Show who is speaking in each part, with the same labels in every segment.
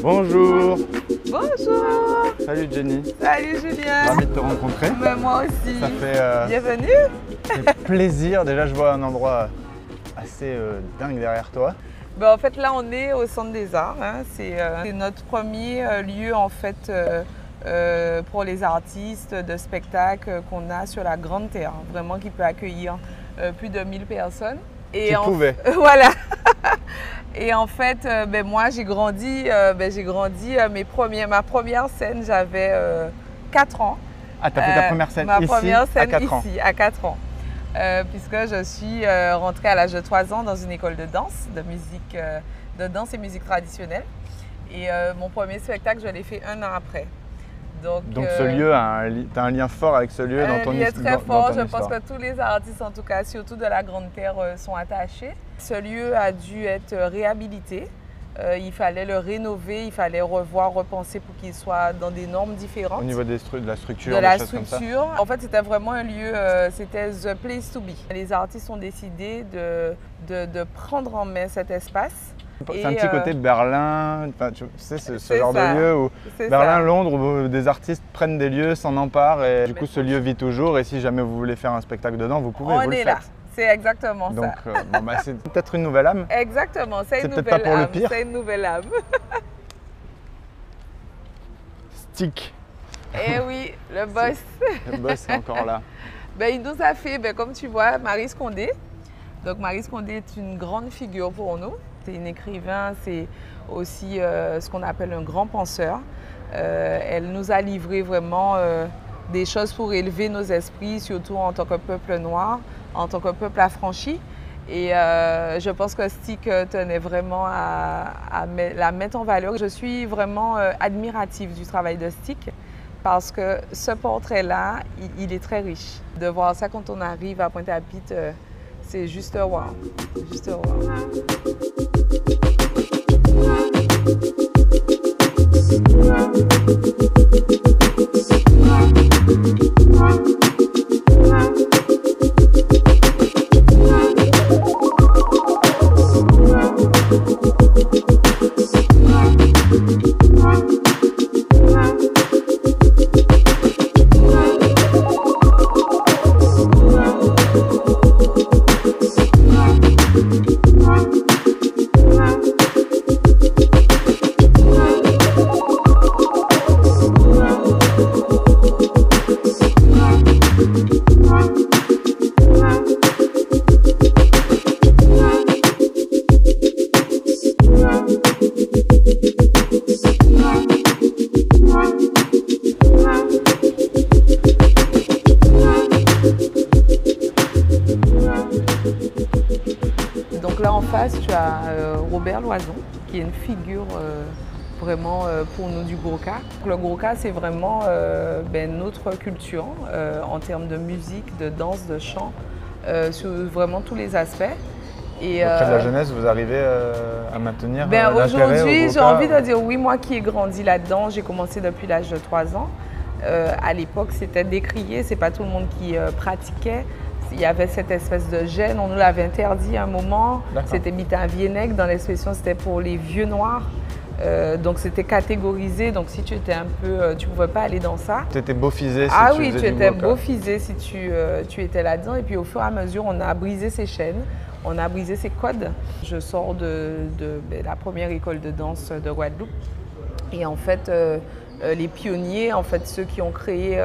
Speaker 1: Bonjour.
Speaker 2: Bonjour.
Speaker 1: Salut Jenny.
Speaker 2: Salut Julien.
Speaker 1: Ravi de te rencontrer.
Speaker 2: Mais moi aussi.
Speaker 1: Ça fait
Speaker 2: Bienvenue.
Speaker 1: plaisir. Déjà, je vois un endroit assez dingue derrière toi.
Speaker 2: Ben, en fait, là, on est au Centre des Arts. Hein. C'est notre premier lieu en fait pour les artistes de spectacle qu'on a sur la Grande Terre, vraiment qui peut accueillir plus de 1000 personnes. Et
Speaker 1: tu pouvais.
Speaker 2: Voilà. Et en fait, ben, moi, j'ai grandi, ma première scène, j'avais 4 ans.
Speaker 1: Ah, tu as fait ta première scène
Speaker 2: ma
Speaker 1: ici
Speaker 2: première scène
Speaker 1: à 4 ans.
Speaker 2: ici, à 4 ans. Puisque je suis rentrée à l'âge de 3 ans dans une école de danse, de danse et musique traditionnelle. Et mon premier spectacle, je l'ai fait 1 an après. Donc
Speaker 1: ce lieu, tu as un lien fort avec ce lieu dans ton histoire.
Speaker 2: Un lien très fort, je pense que tous les artistes, en tout cas, surtout de la Grande Terre, sont attachés. Ce lieu a dû être réhabilité. Il fallait le rénover, il fallait repenser pour qu'il soit dans des normes différentes.
Speaker 1: Au niveau de la structure,
Speaker 2: de la
Speaker 1: choses
Speaker 2: structure.
Speaker 1: Comme ça.
Speaker 2: En fait, c'était vraiment un lieu, c'était the place to be. Les artistes ont décidé de prendre en main cet espace.
Speaker 1: C'est un petit côté Berlin, tu sais, ce genre de lieu où Berlin, Londres, où des artistes prennent des lieux, s'en emparent et du coup ce lieu vit toujours et si jamais vous voulez faire un spectacle dedans, vous pouvez, vous le faites.
Speaker 2: Là. C'est exactement ça.
Speaker 1: Donc c'est peut-être une nouvelle âme.
Speaker 2: Exactement, c'est une
Speaker 1: peut-être
Speaker 2: nouvelle
Speaker 1: pas pour
Speaker 2: âme.
Speaker 1: le pire.
Speaker 2: C'est une nouvelle âme.
Speaker 1: Stick.
Speaker 2: Eh oui, le boss.
Speaker 1: Le boss est encore là.
Speaker 2: Ben, il nous a fait, comme tu vois, Maryse Condé. Donc Maryse Condé est une grande figure pour nous. C'est une écrivain, c'est aussi ce qu'on appelle un grand penseur. Elle nous a livré vraiment des choses pour élever nos esprits, surtout en tant que peuple noir, en tant que peuple affranchi. Et je pense que Stick tenait vraiment à la mettre en valeur. Je suis vraiment admirative du travail de Stick parce que ce portrait-là, il est très riche. De voir ça quand on arrive à Pointe-à-Pitre, c'est juste wow. Juste wow. Donc là en face, tu as Robert Loison, qui est une figure vraiment pour nous du Gurkha. Le Gurkha, c'est vraiment notre culture en termes de musique, de danse, de chant, sur vraiment tous les aspects. Et,
Speaker 1: auprès de la jeunesse, vous arrivez à maintenir
Speaker 2: aujourd'hui, j'ai envie de dire oui, moi qui ai grandi là-dedans, j'ai commencé depuis l'âge de 3 ans. À l'époque, c'était décrié, c'est pas tout le monde qui pratiquait. Il y avait cette espèce de gêne, on nous l'avait interdit à un moment. C'était mis un Vienneck, dans l'expression, c'était pour les vieux noirs. Donc c'était catégorisé, donc si tu étais un peu, tu pouvais pas aller dans ça.
Speaker 1: Tu étais beaufisé si
Speaker 2: tu
Speaker 1: faisais
Speaker 2: oui, tu étais beaufisé si tu étais là-dedans. Et puis au fur et à mesure, on a brisé ces chaînes, on a brisé ces codes. Je sors de la première école de danse de Guadeloupe. Et en fait, les pionniers, en fait, ceux qui ont créé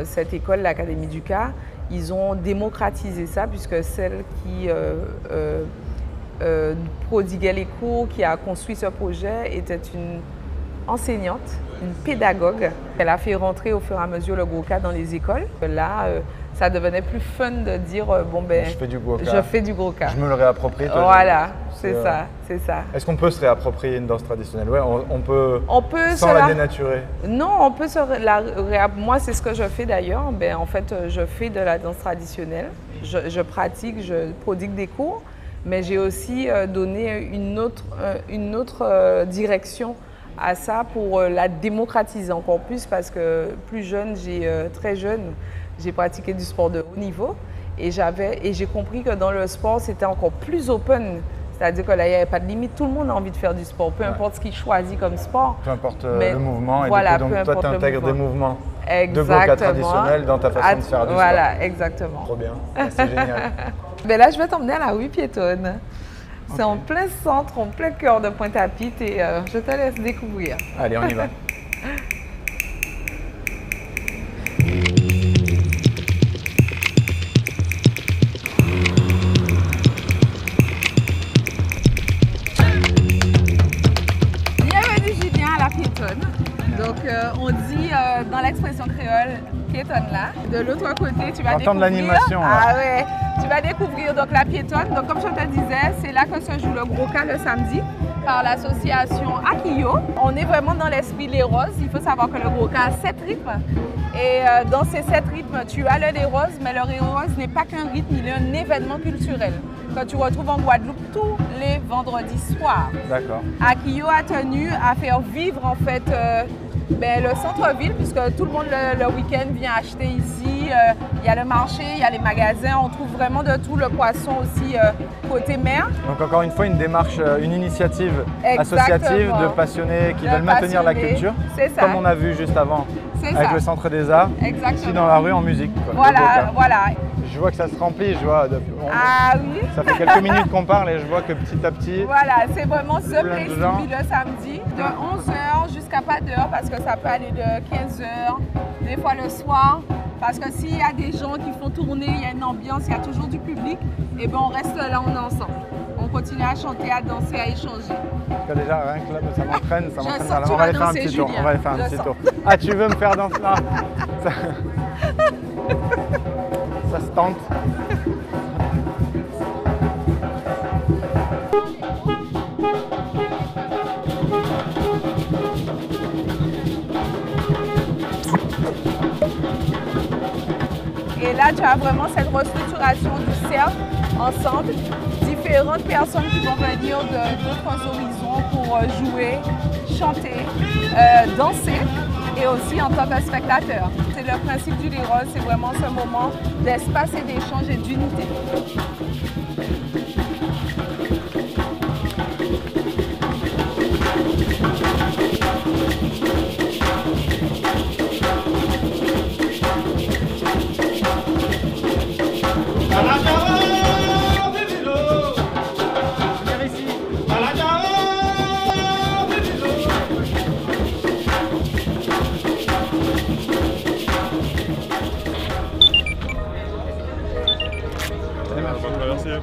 Speaker 2: cette école, l'Académie du Cas, ils ont démocratisé ça puisque celle qui prodiguait les cours, qui a construit ce projet, était une enseignante, une pédagogue. Elle a fait rentrer au fur et à mesure le Gurkha dans les écoles. Là, ça devenait plus fun de dire
Speaker 1: je fais du Gurkha.
Speaker 2: Je fais du Gurkha.
Speaker 1: Je me le réapproprie.
Speaker 2: Voilà, c'est ça, c'est ça.
Speaker 1: Est-ce qu'on peut se réapproprier une danse traditionnelle? Ouais, on peut sans la dénaturer.
Speaker 2: Non, on peut moi, c'est ce que je fais d'ailleurs. En fait, je fais de la danse traditionnelle. Je pratique, je prodigue des cours, mais j'ai aussi donné une autre direction à ça pour la démocratiser encore plus parce que plus jeune, très jeune, j'ai pratiqué du sport de haut niveau et j'ai compris que dans le sport, c'était encore plus open. C'est-à-dire que là, il n'y avait pas de limite. Tout le monde a envie de faire du sport, peu importe ce qu'il choisit comme sport.
Speaker 1: Peu importe le mouvement. Et
Speaker 2: voilà,
Speaker 1: du coup, donc, toi, tu intègres des mouvements de Goka traditionnels dans ta façon de faire du sport.
Speaker 2: Voilà, exactement.
Speaker 1: Trop bien, c'est génial.
Speaker 2: Mais là, je vais t'emmener à la rue piétonne. C'est en plein centre, en plein cœur de Pointe-à-Pitre et je te laisse découvrir.
Speaker 1: Allez, on y va.
Speaker 2: Bienvenue Julien à la piétonne. Donc on dit dans l'expression créole piétonne là. De l'autre côté, tu vas découvrir
Speaker 1: l'animation.
Speaker 2: Ah ouais, tu vas découvrir donc la piétonne. Donc comme je te disais, c'est là que se joue le Goka le samedi par l'association Akiyo. On est vraiment dans l'esprit Les Roses. Il faut savoir que le Goka a 7 rythmes. Et dans ces 7 rythmes, tu as le Les Roses, mais le Les Roses n'est pas qu'un rythme, il est un événement culturel que tu retrouves en Guadeloupe tous les vendredis soirs.
Speaker 1: D'accord.
Speaker 2: Akiyo a tenu à faire vivre en fait le centre-ville, puisque tout le monde le week-end vient acheter ici. Il y a le marché, il y a les magasins, on trouve vraiment de tout, le poisson aussi côté mer.
Speaker 1: Donc encore une fois, une démarche, une initiative associative de passionnés qui veulent maintenir la culture, comme on a vu juste avant avec le Centre des Arts, ici dans la rue en musique. Quoi,
Speaker 2: voilà, voilà.
Speaker 1: Je vois que ça se remplit, je vois.
Speaker 2: Ah oui.
Speaker 1: Ça fait quelques minutes qu'on parle et je vois que petit à petit.
Speaker 2: Voilà, c'est vraiment ce place to be le samedi, de 11h jusqu'à pas d'heure, parce que ça peut aller de 15h, des fois le soir. Parce que s'il y a des gens qui font tourner, il y a une ambiance, il y a toujours du public, et bien on reste là, on est ensemble. On continue à chanter, à danser, à échanger.
Speaker 1: Parce que déjà, rien que là, ça m'entraîne, ça m'entraîne.
Speaker 2: On
Speaker 1: va aller faire un petit tour. On va aller faire un petit tour. Ah, tu veux me faire danser là? Ça se tente.
Speaker 2: Et là, tu as vraiment cette restructuration du cercle ensemble. Différentes personnes qui vont venir d'autres horizons pour jouer, chanter, danser et aussi en tant que spectateur. C'est le principe du Les Roses, c'est vraiment ce moment d'espace et d'échange et d'unité.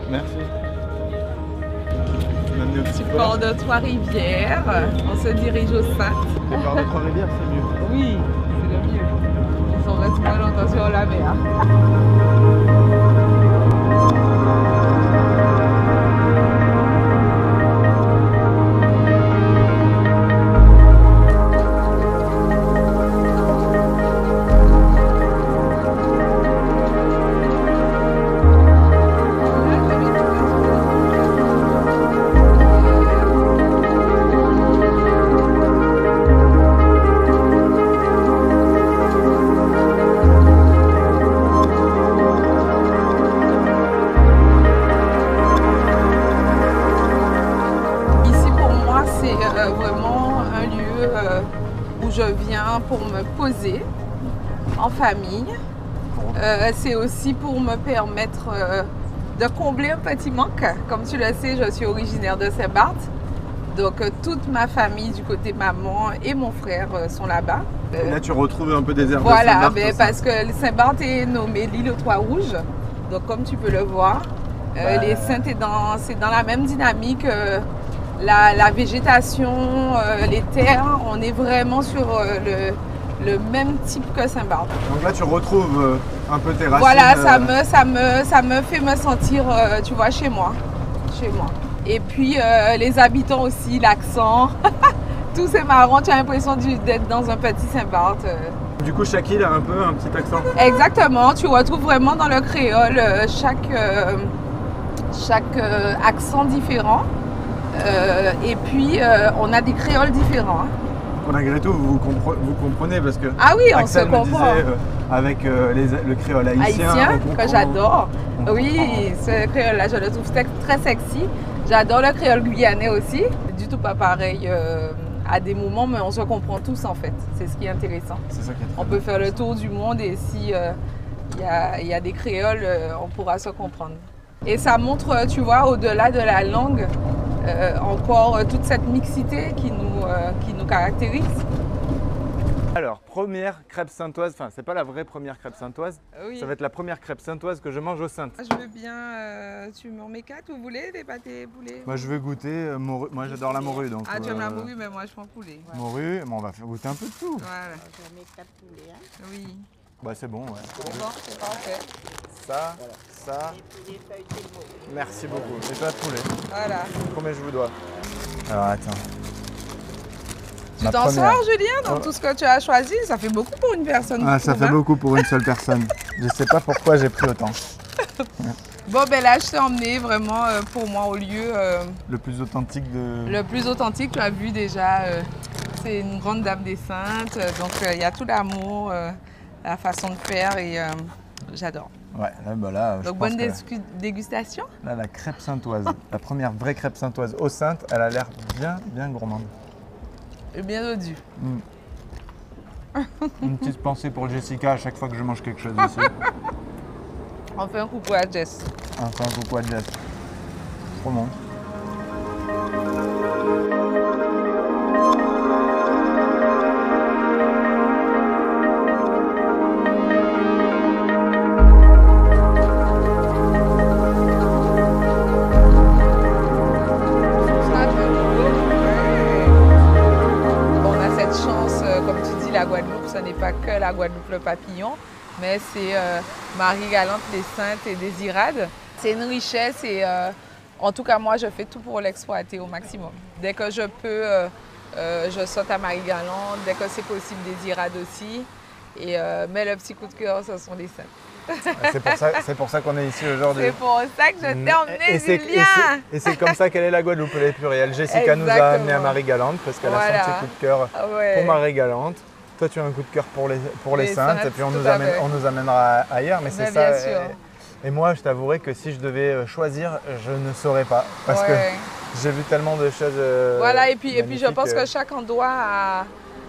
Speaker 1: Merci.
Speaker 2: Petit port de Trois-Rivières, on se dirige au Saintes.
Speaker 1: Le port de Trois-Rivières, c'est mieux.
Speaker 2: Oui, c'est le mieux. On reste moins longtemps sur la mer. Vraiment un lieu où je viens pour me poser en famille. C'est aussi pour me permettre de combler un petit manque. Comme tu le sais, je suis originaire de Saint-Barth. Donc toute ma famille du côté maman et mon frère sont là-bas.
Speaker 1: Et là tu retrouves un peu des herbes
Speaker 2: voilà,
Speaker 1: de Saint-Barth.
Speaker 2: Parce que Saint-Barth est nommé l'île aux Trois Rouges. Donc comme tu peux le voir, les Saintes, c'est dans la même dynamique. La végétation, les terres, on est vraiment sur le même type que Saint-Barth.
Speaker 1: Donc là tu retrouves un peu tes racines.
Speaker 2: Voilà, ça me fait me sentir, tu vois, chez moi. Et puis les habitants aussi, l'accent, tout c'est marrant, tu as l'impression d'être dans un petit Saint-Barth.
Speaker 1: Du coup, chaque île a un peu un petit accent.
Speaker 2: Exactement, tu retrouves vraiment dans le créole chaque accent différent. Et puis, on a des créoles différents. Hein.
Speaker 1: Malgré tout, vous comprenez parce que
Speaker 2: ah oui, on
Speaker 1: Axel
Speaker 2: se comprend.
Speaker 1: Me disait, avec le créole haïtien
Speaker 2: que j'adore. Oui, ce créole-là, je le trouve très sexy. J'adore le créole guyanais aussi. Du tout pas pareil à des moments, mais on se comprend tous en fait. C'est ce qui est intéressant.
Speaker 1: C'est ça qui est très
Speaker 2: On peut faire le tour du monde et si il y a des créoles, on pourra se comprendre. Et ça montre, tu vois, au-delà de la langue, encore toute cette mixité qui nous caractérise.
Speaker 1: Alors, première crêpe saintoise, enfin c'est pas la vraie première crêpe saintoise,
Speaker 2: Oui.
Speaker 1: ça va être la première crêpe saintoise que je mange aux Saintes.
Speaker 2: Je veux bien, tu m'en mets 4, vous voulez, des pâtés poulet?
Speaker 1: Moi je veux goûter, moi j'adore la morue donc.
Speaker 2: Ah, tu aimes la morue, mais moi je prends poulet. Ouais.
Speaker 1: Morue, bon, on va faire goûter un peu de tout.
Speaker 2: Voilà.
Speaker 3: Je mets 4 poulets. Hein.
Speaker 2: Oui.
Speaker 1: Bah c'est bon, ouais.
Speaker 2: C'est bon, c'est parfait.
Speaker 1: Ça, ça,
Speaker 3: Les poulets feuilletés de morue.
Speaker 1: merci beaucoup. Et pas de poulet.
Speaker 2: Voilà.
Speaker 1: Combien je vous dois? Alors attends.
Speaker 2: Tu t'en sors, Julien, dans tout ce que tu as choisi? Ça fait beaucoup pour une personne.
Speaker 1: Ah, ça fait beaucoup pour une seule personne. Je sais pas pourquoi j'ai pris autant.
Speaker 2: Bon, ben là, je t'ai emmené vraiment pour moi au lieu
Speaker 1: Le plus authentique de...
Speaker 2: le plus authentique. Tu as vu déjà, c'est une grande dame des Saintes. Donc, il y a tout l'amour, la façon de faire et j'adore.
Speaker 1: Ouais, là, je
Speaker 2: Donc,
Speaker 1: pense
Speaker 2: bonne
Speaker 1: que
Speaker 2: dégustation.
Speaker 1: là, la crêpe saintoise, la première vraie crêpe saintoise aux Saintes, elle a l'air bien gourmande.
Speaker 2: Et bien dodu.
Speaker 1: Une petite pensée pour Jessica à chaque fois que je mange quelque chose ici.
Speaker 2: On fait un coucou à Jess.
Speaker 1: Enfin, un coucou à Jess. Trop bon.
Speaker 2: La Guadeloupe, ce n'est pas que la Guadeloupe le papillon, mais c'est Marie-Galante, les Saintes et des Irades. C'est une richesse et en tout cas moi je fais tout pour l'exploiter au maximum. Dès que je peux, je saute à Marie-Galante, dès que c'est possible des Irades aussi. Et, mais le petit coup de cœur, ce sont les Saintes.
Speaker 1: C'est pour ça qu'on est ici aujourd'hui.
Speaker 2: C'est pour ça que je t'ai emmené, Julien.
Speaker 1: Et c'est comme ça qu'elle est la Guadeloupe, elle est plurielle. Jessica nous a amené à Marie-Galante parce qu'elle a son petit coup de cœur pour Marie-Galante. Toi, tu as un coup de cœur pour les Saintes et puis on nous amènera ailleurs. Mais c'est ça. Et moi, je t'avouerai que si je devais choisir, je ne saurais pas. Parce que j'ai vu tellement de choses.
Speaker 2: Voilà, et puis je pense que chaque endroit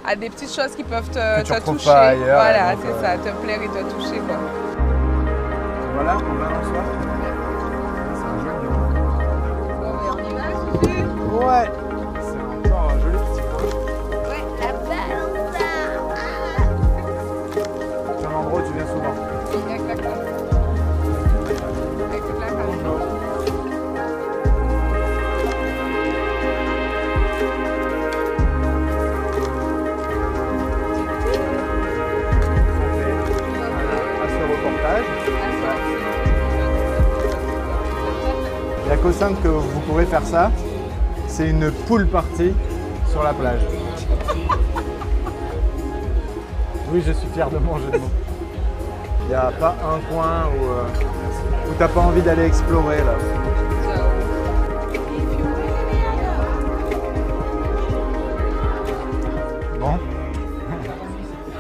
Speaker 2: a des petites choses qui peuvent te toucher.
Speaker 1: Pas ailleurs,
Speaker 2: voilà, c'est ça, te plaire et te toucher. Quoi.
Speaker 1: Voilà, on va en soir. C'est un joli nom.
Speaker 2: Bon, mais on y va, Gigi?
Speaker 1: Ouais, c'est encore un joli petit coin.
Speaker 2: Ouais, la balle.
Speaker 1: C'est un endroit où tu viens souvent.
Speaker 2: Oui, exactement. Avec toute la famille.
Speaker 1: Il n'y a qu'aux Saintes que vous pourrez faire ça. C'est une pool party sur la plage. Oui, je suis fier de mon jeu de mots. Il n'y a pas un coin où tu n'as pas envie d'aller explorer là. Bon,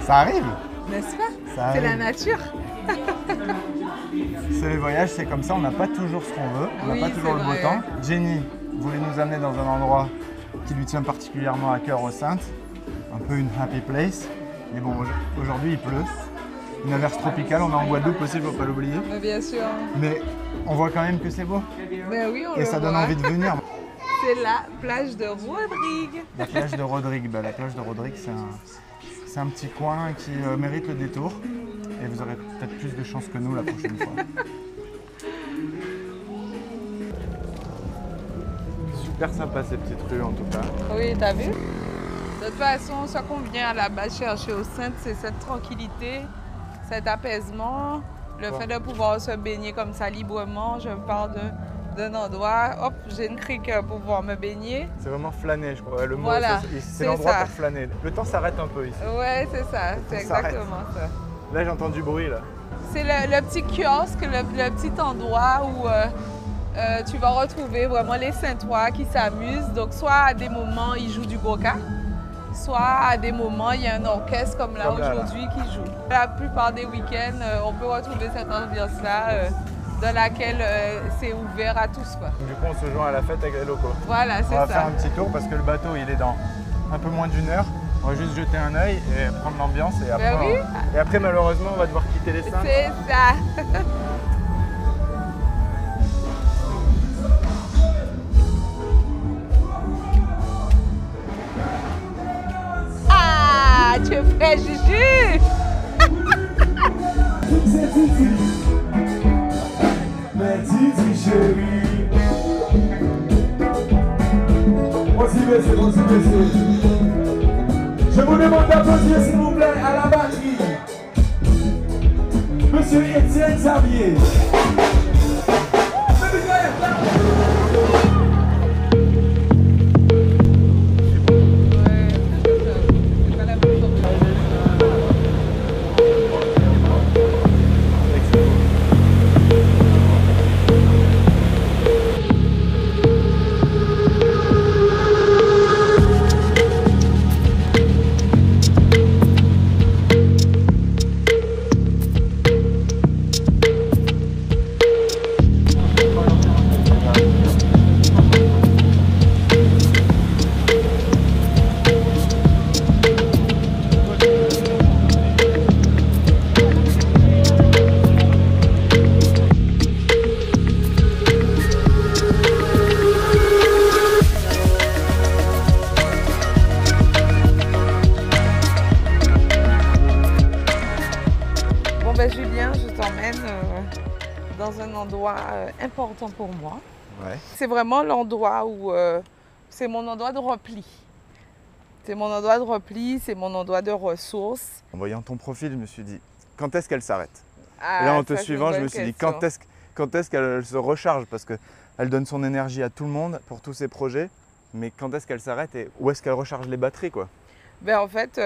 Speaker 1: ça arrive.
Speaker 2: N'est-ce pas? C'est la nature.
Speaker 1: C'est les voyages, c'est comme ça, on n'a pas toujours ce qu'on veut, on n'a pas toujours le beau temps. Jenny voulait nous amener dans un endroit qui lui tient particulièrement à cœur aux Saintes, un peu une happy place. Mais bon, aujourd'hui il pleut, une averse tropicale, on est en Guadeloupe aussi, il ne faut pas l'oublier.
Speaker 2: Bien sûr.
Speaker 1: Mais on voit quand même que c'est beau.
Speaker 2: Ben oui,
Speaker 1: et ça donne envie de venir.
Speaker 2: C'est la plage de Rodrigue.
Speaker 1: La plage de Rodrigue, la plage de Rodrigue c'est un petit coin qui mérite le détour. Et vous aurez peut-être plus de chance que nous la prochaine fois. Super sympa ces petites rues en tout cas.
Speaker 2: Oui, t'as vu? De toute façon, ce qu'on vient à la base chercher aux Saintes, c'est cette tranquillité, cet apaisement, le fait de pouvoir se baigner comme ça librement. Je parle d'un endroit, hop, j'ai une crique pour pouvoir me baigner.
Speaker 1: C'est vraiment flâner, je crois. Le mot,
Speaker 2: voilà,
Speaker 1: c'est l'endroit pour flâner. Le temps s'arrête un peu ici.
Speaker 2: Ouais, c'est ça, c'est exactement ça.
Speaker 1: Là, j'entends du bruit, là.
Speaker 2: C'est le petit kiosque, le petit endroit où tu vas retrouver vraiment les Saintois qui s'amusent. Donc, soit à des moments, ils jouent du goka, soit à des moments, il y a un orchestre comme là aujourd'hui qui joue. La plupart des week-ends, on peut retrouver cette ambiance-là dans laquelle c'est ouvert à tous, quoi.
Speaker 1: Du coup, on se joint à la fête avec les locaux.
Speaker 2: Voilà, c'est ça.
Speaker 1: On va faire un petit tour parce que le bateau, il est dans un peu moins d'1 heure. On va juste jeter un œil et prendre l'ambiance. Et après,
Speaker 2: oui.
Speaker 1: Et après, malheureusement, on va devoir quitter les Saintes.
Speaker 2: C'est ça. Ah, tu es prêt, Juju?
Speaker 4: Mais Titi chérie, voici baisser. Je vous demande d'applaudir s'il vous plaît à la batterie, Monsieur Étienne Xavier.
Speaker 2: Julien, je t'emmène dans un endroit important pour moi.
Speaker 1: Ouais.
Speaker 2: C'est vraiment l'endroit où c'est mon endroit de repli. C'est mon endroit de repli, c'est mon endroit de ressources.
Speaker 1: En voyant ton profil, je me suis dit, quand est-ce qu'elle s'arrête?
Speaker 2: Ah,
Speaker 1: et là, en te suivant, je me suis dit, quand est-ce qu'elle se recharge? Parce qu'elle donne son énergie à tout le monde pour tous ses projets. Mais quand est-ce qu'elle s'arrête et où est-ce qu'elle recharge les batteries, quoi?
Speaker 2: Ben, en fait,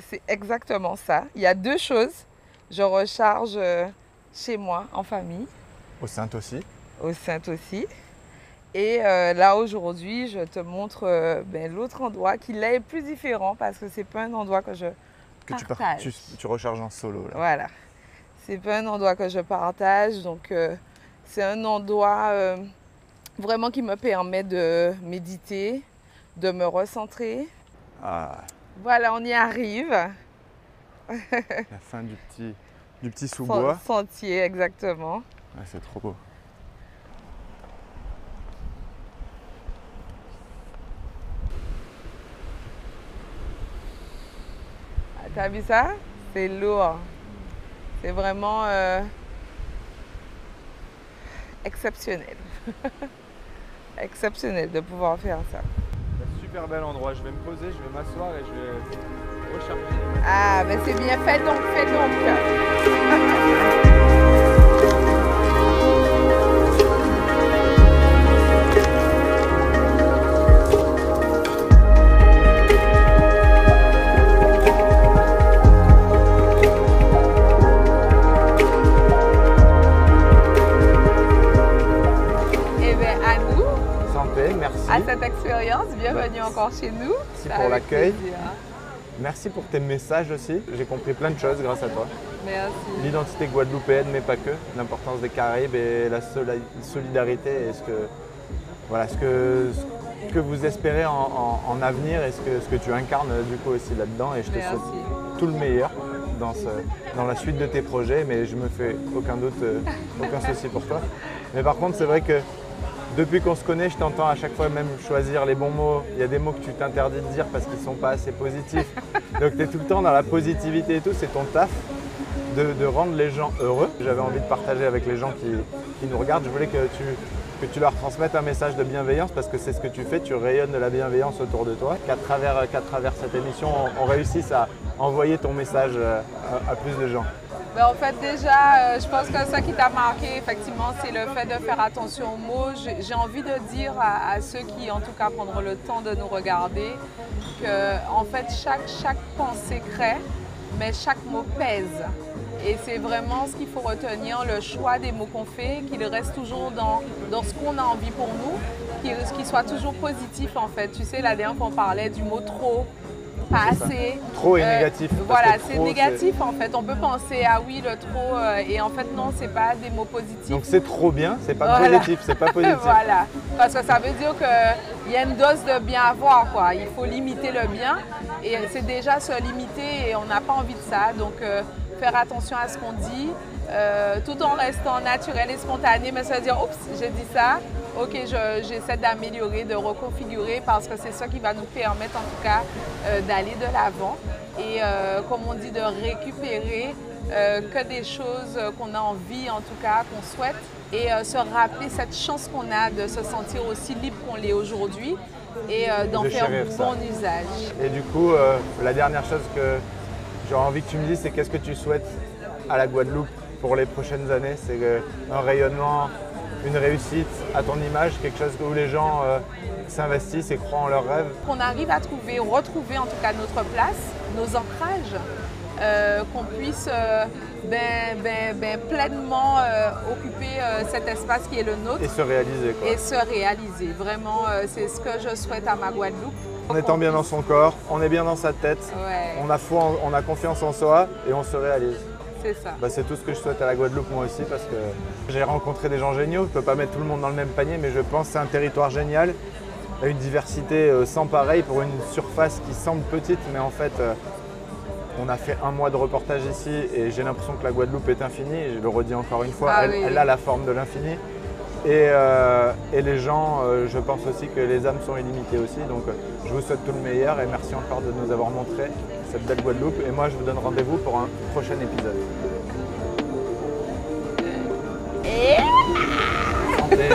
Speaker 2: c'est exactement ça. Il y a deux choses. Je recharge chez moi, en famille.
Speaker 1: Aux Saintes aussi.
Speaker 2: Aux Saintes aussi. Et là, aujourd'hui, je te montre l'autre endroit qui là est plus différent parce que c'est pas un endroit que je partage.
Speaker 1: Tu recharges en solo, là.
Speaker 2: Voilà. C'est pas un endroit que je partage. Donc, c'est un endroit vraiment qui me permet de méditer, de me recentrer.
Speaker 1: Ah.
Speaker 2: Voilà, on y arrive.
Speaker 1: La fin du petit sous-bois.
Speaker 2: Sentier, exactement.
Speaker 1: Ah, c'est trop beau.
Speaker 2: Ah, t'as vu ça? C'est lourd. C'est vraiment exceptionnel. Exceptionnel de pouvoir faire ça.
Speaker 1: Un super bel endroit. Je vais me poser, je vais m'asseoir et je vais recharger.
Speaker 2: Ah, ben c'est bien. Fais donc, fais donc.
Speaker 1: Merci.
Speaker 2: À cette expérience, bienvenue encore chez nous.
Speaker 1: Merci pour l'accueil. Merci pour tes messages aussi. J'ai compris plein de choses grâce à toi.
Speaker 2: Merci.
Speaker 1: L'identité guadeloupéenne, mais pas que. L'importance des Caraïbes et la solidarité et ce que vous espérez en avenir et ce que tu incarnes du coup aussi là-dedans. Et je te souhaite tout le meilleur dans la suite de tes projets. Mais je me fais aucun souci pour toi. Mais par contre, c'est vrai que depuis qu'on se connaît, je t'entends à chaque fois même choisir les bons mots. Il y a des mots que tu t'interdis de dire parce qu'ils ne sont pas assez positifs. Donc tu es tout le temps dans la positivité et tout, c'est ton taf de rendre les gens heureux. J'avais envie de partager avec les gens qui nous regardent. Je voulais que tu leur transmettes un message de bienveillance parce que c'est ce que tu fais, tu rayonnes de la bienveillance autour de toi. Qu'à travers cette émission, on réussisse à envoyer ton message à plus de gens.
Speaker 2: Ben, en fait, déjà, je pense que ça qui t'a marqué, effectivement, c'est le fait de faire attention aux mots. J'ai envie de dire à ceux qui, en tout cas, prendront le temps de nous regarder, que, en fait, chaque pensée crée, mais chaque mot pèse. Et c'est vraiment ce qu'il faut retenir, le choix des mots qu'on fait, qu'il reste toujours dans ce qu'on a envie pour nous, qu'il soit toujours positif, en fait. Tu sais, la dernière fois, on parlait du mot « trop ». pas assez.
Speaker 1: Trop et négatif.
Speaker 2: Voilà, c'est négatif en fait. On peut penser, ah oui, le trop, et en fait non, c'est pas des mots positifs.
Speaker 1: Donc c'est trop bien, c'est pas positif, c'est pas positif.
Speaker 2: Voilà, parce que ça veut dire qu'il y a une dose de bien avoir, quoi. Il faut limiter le bien, et c'est déjà se limiter et on n'a pas envie de ça. Donc faire attention à ce qu'on dit, tout en restant naturel et spontané, mais ça veut dire, oups, j'ai dit ça. Ok, j'essaie d'améliorer, de reconfigurer parce que c'est ça qui va nous permettre en tout cas d'aller de l'avant et comme on dit de récupérer que des choses qu'on a envie en tout cas, qu'on souhaite et se rappeler cette chance qu'on a de se sentir aussi libre qu'on l'est aujourd'hui et d'en faire bon usage.
Speaker 1: Et du coup, la dernière chose que j'aurais envie que tu me dises, c'est qu'est-ce que tu souhaites à la Guadeloupe pour les prochaines années? C'est un rayonnement, une réussite à ton image, quelque chose où les gens s'investissent et croient en leurs rêves.
Speaker 2: Qu'on arrive à retrouver en tout cas notre place, nos ancrages, qu'on puisse pleinement occuper cet espace qui est le nôtre.
Speaker 1: Et se réaliser, quoi.
Speaker 2: Et se réaliser, vraiment, c'est ce que je souhaite à ma Guadeloupe.
Speaker 1: En étant bien dans son corps, on est bien dans sa tête, on a foi, on a confiance en soi et on se réalise.
Speaker 2: C'est ça.
Speaker 1: C'est tout ce que je souhaite à la Guadeloupe moi aussi parce que j'ai rencontré des gens géniaux. Je ne peux pas mettre tout le monde dans le même panier, mais je pense que c'est un territoire génial. Il y a une diversité sans pareil pour une surface qui semble petite, mais en fait, on a fait 1 mois de reportage ici et j'ai l'impression que la Guadeloupe est infinie. Et je le redis encore une fois, elle a la forme de l'infini. Et les gens, je pense aussi que les âmes sont illimitées aussi. Donc je vous souhaite tout le meilleur et merci encore de nous avoir montré cette belle Guadeloupe. Et moi, je vous donne rendez-vous pour un prochain épisode. Santé.